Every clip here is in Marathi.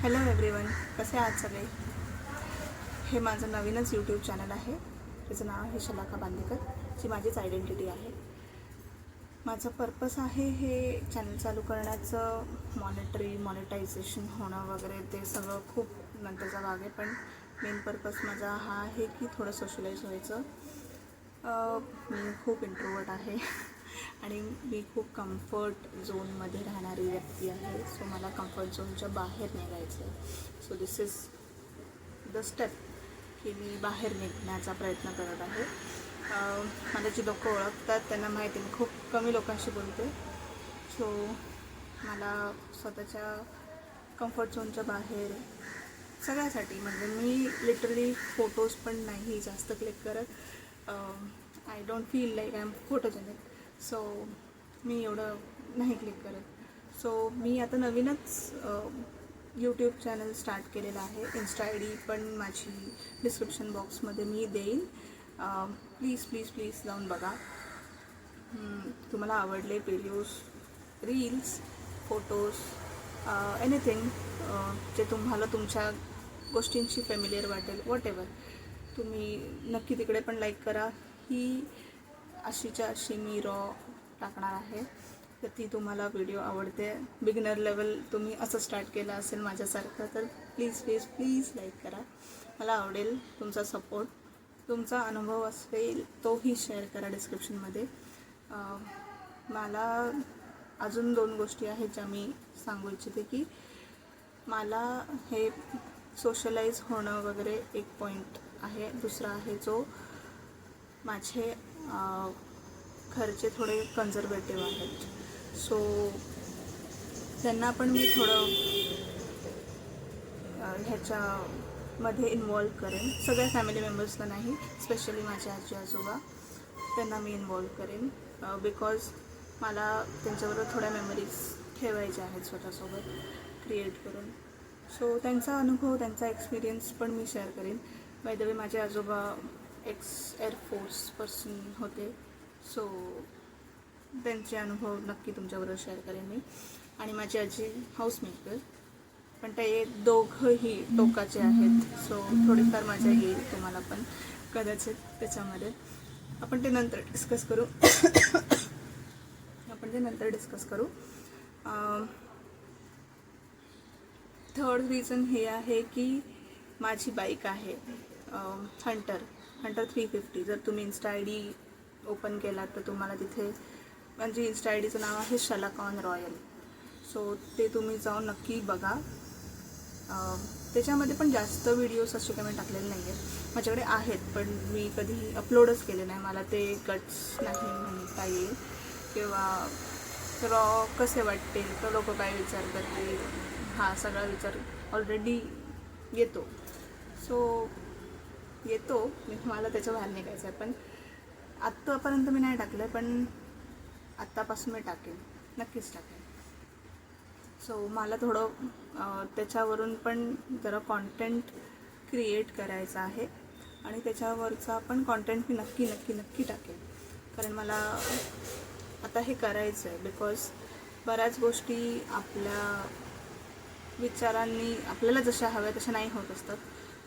हॅलो एव्हरीवन, कसे आहात सगळे. हे माझं नवीनच यूट्यूब चॅनल आहे. त्याचं नाव आहे शलाका बांदेकर, जी माझीच आयडेंटिटी आहे. माझं पर्पस आहे हे चॅनल चालू करण्याचं, मॉनिटायझेशन होणं वगैरे ते सगळं खूप नंतरचा भाग आहे. पण मेन पर्पस माझा हा आहे की थोडं सोशलाइज व्हायचं. मी खूप इंट्रोवर्ट आहे आणि मी खूप कम्फर्ट झोनमध्ये राहणारी व्यक्ती आहे. सो मला कम्फर्ट झोनच्या बाहेर निघायचं आहे. So this is the step की मी बाहेर निघण्याचा प्रयत्न करत आहे. मला जी लोकं ओळखतात त्यांना माहिती मी खूप कमी लोकांशी बोलते. सो मला स्वतःच्या कम्फर्ट झोनच्या बाहेर सगळ्यासाठी, म्हणजे मी लिटरली फोटोज पण नाही जास्त क्लिक करत. I don't feel like I am photogenic. So मी एवढं नाही क्लिक करत. सो मी आता नवीनच यूट्यूब चॅनल स्टार्ट केलेलं आहे. इन्स्टा आय डी पण माझी डिस्क्रिप्शन बॉक्समध्ये मी देईन. प्लीज प्लीज प्लीज जाऊन बघा. तुम्हाला आवडले व्हिडिओज, रील्स, फोटोज, एनिथिंग जे तुम्हाला तुमच्या गोष्टींशी फॅमिलियर वाटेल, वॉटेवर, तुम्ही नक्की तिकडे पण लाईक करा. ही अशीच्या अशी मी रॉ टाकणार आहे. तर ती तुम्हाला व्हिडिओ आवडते, बिगिनर लेवल तुम्ही असं स्टार्ट केलं असेल माझ्यासारखं, तर प्लीज प्लीज प्लीज लाईक करा. मला आवडेल तुमचा सपोर्ट. तुमचा अनुभव असेल तोही शेअर करा डिस्क्रिप्शनमध्ये. मला अजून 2 गोष्टी आहेत ज्या मी सांगू इच्छिते की मला हे सोशलाइज होणं वगैरे एक पॉईंट आहे. दुसरा आहे जो माझे घरचे थोडे कन्झर्वेटिव्ह आहेत. सो त्यांना पण मी थोडं ह्याच्यामध्ये इन्वॉल्व करेन. सगळ्या फॅमिली मेंबर्सला नाही, स्पेशली माझे आजी आजोबा, त्यांना मी इन्वॉल्व करेन. बिकॉज मला त्यांच्याबरोबर थोड्या मेमरीज ठेवायच्या आहेत स्वतःसोबत क्रिएट करून. सो त्यांचा अनुभव, त्यांचा एक्सपिरियन्स पण मी शेअर करेन. बाय द वे, माझे आजोबा एअरफोर्स पर्सन होते. सो त्यांचे अनुभव नक्की तुमच्याबरोबर शेअर करेन मी. आणि माझी आजी हाऊसमेकर, पण ते दोघंही टोकाचे आहेत. सो थोडीफार मजा येईल तुम्हाला पण कदाचित त्याच्यामध्ये. आपण ते नंतर डिस्कस करू. थर्ड रिझन हे आहे की माझी बाईक आहे हंटर 350. जर तुम्ही इन्स्टा आय डी ओपन केला तर तुम्हाला तिथे, म्हणजे इन्स्टा आय डीचं नाव आहे शलाका ऑन रॉयल. सो ते तुम्ही जाऊन नक्की बघा. त्याच्यामध्ये पण जास्त व्हिडिओज असे काही मी टाकलेले नाही आहेत. माझ्याकडे आहेत पण मी कधी अपलोडच केले नाही. मला ते गट्स नाही म्हणता येईल, किंवा रॉ कसे वाटतील, तर लोक काय विचार करतील, हा सगळा विचार ऑलरेडी येतो. सो येतो मी, मला त्याच्या बाहेर निघायचं आहे. पण आत्तापर्यंत मी नाही टाकलं, पण आत्तापासून मी टाकेन, नक्कीच टाकेन. सो मला थोडं त्याच्यावरून पण जरा कॉन्टेंट क्रिएट करायचं आहे आणि त्याच्यावरचा पण कॉन्टेंट मी नक्की टाकेन. कारण मला आता हे करायचं आहे. बिकॉज बऱ्याच गोष्टी आपल्या विचारांनी आपल्याला जशा हव्या तशा नाही होत असतात.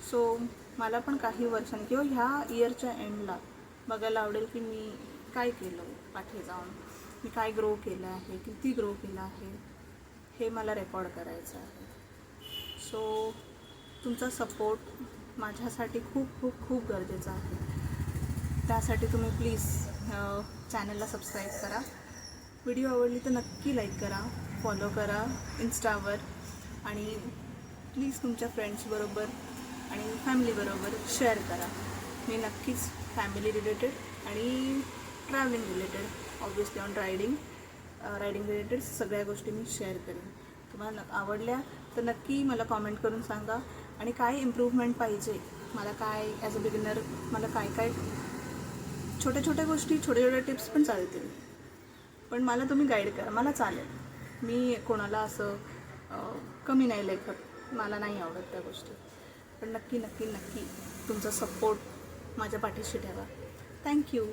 सो मला पण काही वर्षांनी किंवा ह्या इयरच्या एंडला बघायला आवडेल की मी काय केलं पाठी जाऊन, मी काय ग्रो केलं आहे, किती ग्रो केलं आहे, हे मला रेकॉर्ड करायचं आहे. सो तुमचा सपोर्ट माझ्यासाठी खूप खूप खूप गरजेचा आहे. त्यासाठी तुम्ही प्लीज चॅनलला सबस्क्राईब करा. व्हिडिओ आवडली तर नक्की लाईक करा, फॉलो करा इन्स्टावर, आणि प्लीज तुमच्या फ्रेंड्सबरोबर आणि फॅमिलीबरोबर शेअर करा. मी नक्कीच फॅमिली रिलेटेड आणि travelling related, obviously on riding related सगळ्या गोष्टी मी शेअर करेन. तुम्हाला आवडल्या तर नक्की मला कॉमेंट करून सांगा. आणि काय इम्प्रूव्हमेंट पाहिजे मला, काय ॲज अ बिगिनर मला काय छोट्या गोष्टी, छोट्या टिप्स पण चालतील. पण मला तुम्ही गाईड करा, मला चालेल. मी कोणाला असं कमी नाही लेखत, मला नाही आवडत त्या गोष्टी. पण नक्की तुमचा सपोर्ट माझ्या पाठीशी ठेवा. थँक्यू.